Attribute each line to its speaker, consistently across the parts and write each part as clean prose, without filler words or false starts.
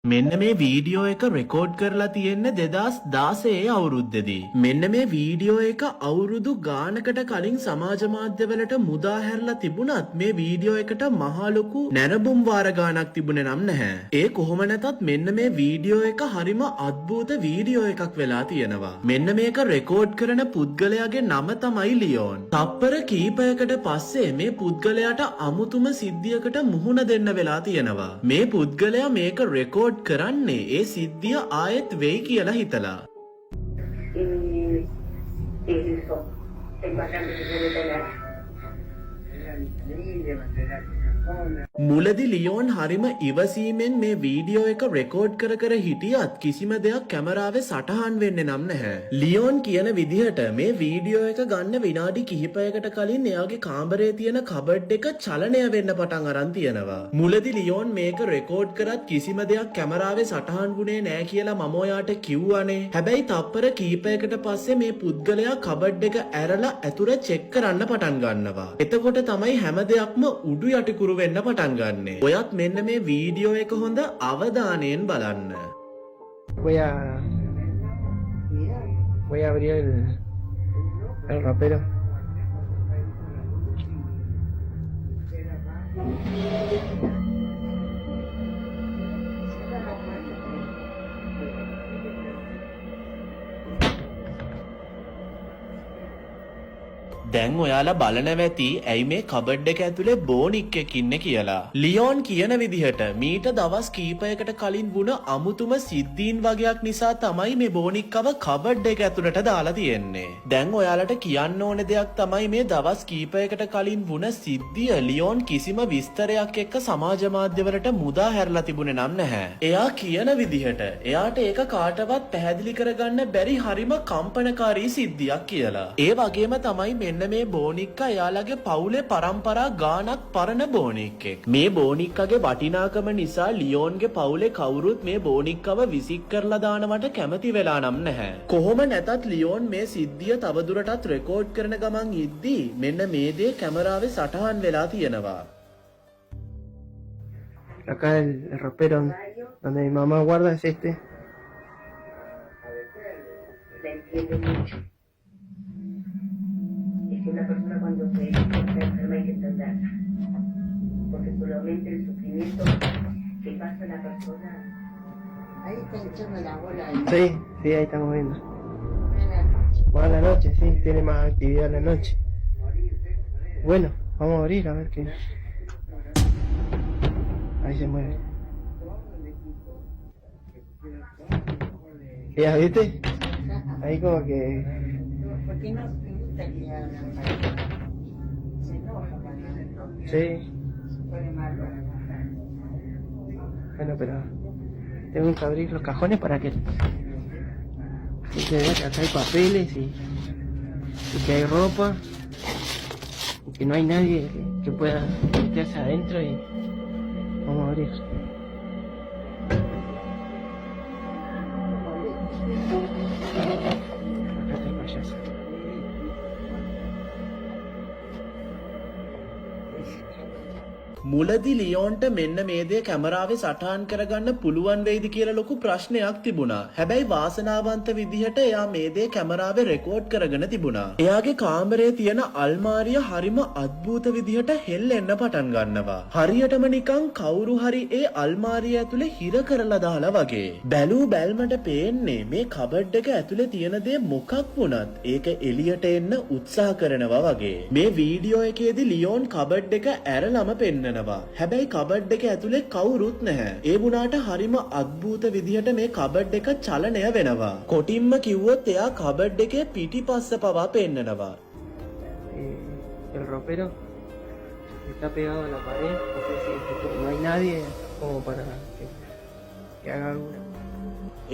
Speaker 1: මෙන්න මේ වීඩියෝ එක රෙකෝඩ් කරලා තියෙන්නේ 2016 අවුරුද්දේදී. මෙන්න මේ වීඩියෝ එක අවුරුදු ගානකට කලින් සමාජ මාධ්‍යවලට මුදා හැරලා තිබුණත් මේ වීඩියෝ එකට මහා ලොකු නැරඹුම් වාර ගානක් තිබුණේ නම් නැහැ. ඒ කොහොම නැතත් මෙන්න මේ වීඩියෝ එක හරිම අద్భుත වීඩියෝ එකක් වෙලා තියෙනවා. මෙන්න මේක රෙකෝඩ් කරන පුද්ගලයාගේ නම තමයි ලියෝන්. තප්පර කීපයකට පස්සේ මේ පුද්ගලයාට අමුතුම සිද්ධියකට මුහුණ දෙන්න වෙලා තියෙනවා. මේ පුද්ගලයා මේක රෙකෝඩ් කරන්නේ ඒ සිද්ධිය ආයෙත් වෙයි කියලා හිතලා. මුලදී ලියෝන් හරිම ඉවසීමෙන් මේ වීඩියෝ එක රෙකෝඩ් කර හිටියත් කිසිම දෙයක් කැමරාවේ සටහන් වෙන්නේ නම් නැහැ. ලියෝන් කියන විදිහට මේ වීඩියෝ එක ගන්න විනාඩි කිහිපයකට කලින් එයාගේ කාමරේ තියෙන කබඩ් එක චලනය වෙන්න පටන් අරන් තියෙනවා. මුලදී ලියෝන් මේක රෙකෝඩ් කරත් කිසිම දෙයක් කැමරාවේ සටහන් වුණේ නැහැ කියලා මම ඔයාට කිව්වනේ. හැබැයි තප්පර කීපයකට පස්සේ මේ පුද්ගලයා කබඩ් එක ඇරලා ඇතුළ චෙක් කරන්න පටන් ගන්නවා. එතකොට තමයි හැම දෙයක්ම උඩු යටිකුරු වෙන්න පටන් ගන්නෙ. ඔයත් මෙන්න මේ වීඩියෝ එක හොඳ අවධානයෙන් බලන්න.
Speaker 2: Voy a abrir el rapero.
Speaker 1: දැන් ඔයාලා බලනවා ඇති ඇයි මේ කබඩ් එක ඇතුලේ බෝනික් එකක් ඉන්නේ කියලා. ලියෝන් කියන විදිහට මීට දවස් කීපයකට කලින් වුණ අමුතුම සිද්ධීන් වගේක් නිසා තමයි මේ බෝනික්කව කබඩ් එක ඇතුලට දාලා තියෙන්නේ. දැන් ඔයාලට කියන්න ඕන දෙයක් තමයි මේ දවස් කීපයකට කලින් වුණ සිද්ධිය ලියෝන් කිසිම විස්තරයක් එක්ක සමාජ මාධ්‍යවලට මුදා හැරලා තිබුණේ නම් නැහැ. එයා කියන විදිහට එයාට ඒක කාටවත් පැහැදිලි කරගන්න බැරි හරිම කම්පනකාරී සිද්ධියක් කියලා. ඒ වගේම තමයි මෙන්න මේ බෝනික්කා එයාලගේ පවුලේ පරම්පරා ගානක් පරණ බෝනික්කෙක්. මේ බෝනික්කගේ වටිනාකම නිසා ලියෝන්ගේ පවුලේ කවුරුත් මේ බෝනික්කව විසික් කරලා දානවට කැමති වෙලා නම් නැහැ. කොහොම නැතත් ලියෝන් මේ සිද්ධිය තවදුරටත් රෙකෝඩ් කරන ගමන් ඉද්දී මෙන්න මේ දේ කැමරාවේ සටහන් වෙලා තියෙනවා.
Speaker 2: Acá el ropero donde mi mamá guarda es este.
Speaker 3: Una persona cuando se enferma hay que entenderla, porque solamente el sufrimiento que pasa la persona. Ahí está echando la bola.
Speaker 2: Sí, sí, ahí estamos viendo. Buenas noches, sí, tiene más actividad en la noche. Bueno, vamos a abrir a ver qué. Ahí se mueve. ¿Ya viste? Ahí como que...
Speaker 3: ¿Por qué no te gusta que se enoja para
Speaker 2: Sí.
Speaker 3: pone malo?
Speaker 2: Bueno, pero tengo que abrir los cajones para que se vea que acá hay papeles y que hay ropa y que no hay nadie que pueda meterse adentro y vamos a abrir. Acá está el payaso.
Speaker 1: මුලදී ලියෝන්ට මෙන්න මේ දේ කැමරාවේ සටහන් කරගන්න පුළුවන් වෙයිද කියලා ලොකු ප්‍රශ්නයක් තිබුණා. හැබැයි වාසනාවන්ත විදිහට එයා මේ දේ කැමරාවේ රෙකෝඩ් කරගෙන තිබුණා. එයාගේ කාමරේ තියෙන අල්මාරිය හරිම අద్భుත විදිහට හෙල්ලෙන්න පටන් ගන්නවා. හරියටම නිකන් කවුරු හරි ඒ අල්මාරිය ඇතුලේ හිර කරලා දාලා වගේ. බැලූ බැල්මට පේන්නේ මේ කබඩ් එක ඇතුලේ තියෙන දේ මොකක් වුණත් ඒක එළියට එන්න උත්සාහ කරනවා වගේ. මේ වීඩියෝ එකේදී ලියෝන් කබඩ් එක ඇරලම පෙන්නනවා. හැබැයි කබඩ් එක ඇතුලේ කවුරුත් නැහැ. ඒ වුණාට හරිම අద్భుත විදිහට මේ කබඩ් එක චලනය වෙනවා. කොටින්ම කිව්වොත් එයා කබඩ් එකේ පිටිපස්ස පවා පෙන්නනවා.
Speaker 2: El ropero está pegado a la pared, no hay nadie como para que haga alguna.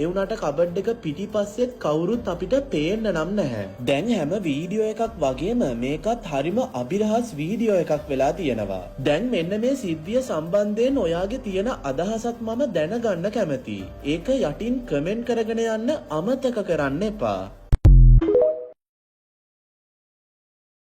Speaker 1: ඒ වුණාට කබඩ් එක පිටිපස්සෙත් කවුරුත් අපිට පේන්න නම් නැහැ. දැන් හැම වීඩියෝ එකක් වගේම මේකත් හරිම අභිරහස් වීඩියෝ එකක් වෙලා තියෙනවා. දැන් මෙන්න මේ සිද්ධිය සම්බන්ධයෙන් ඔයාගේ තියෙන අදහසක් මම දැනගන්න කැමතියි. ඒක යටින් කමෙන්ට් කරගෙන යන්න අමතක කරන්න එපා.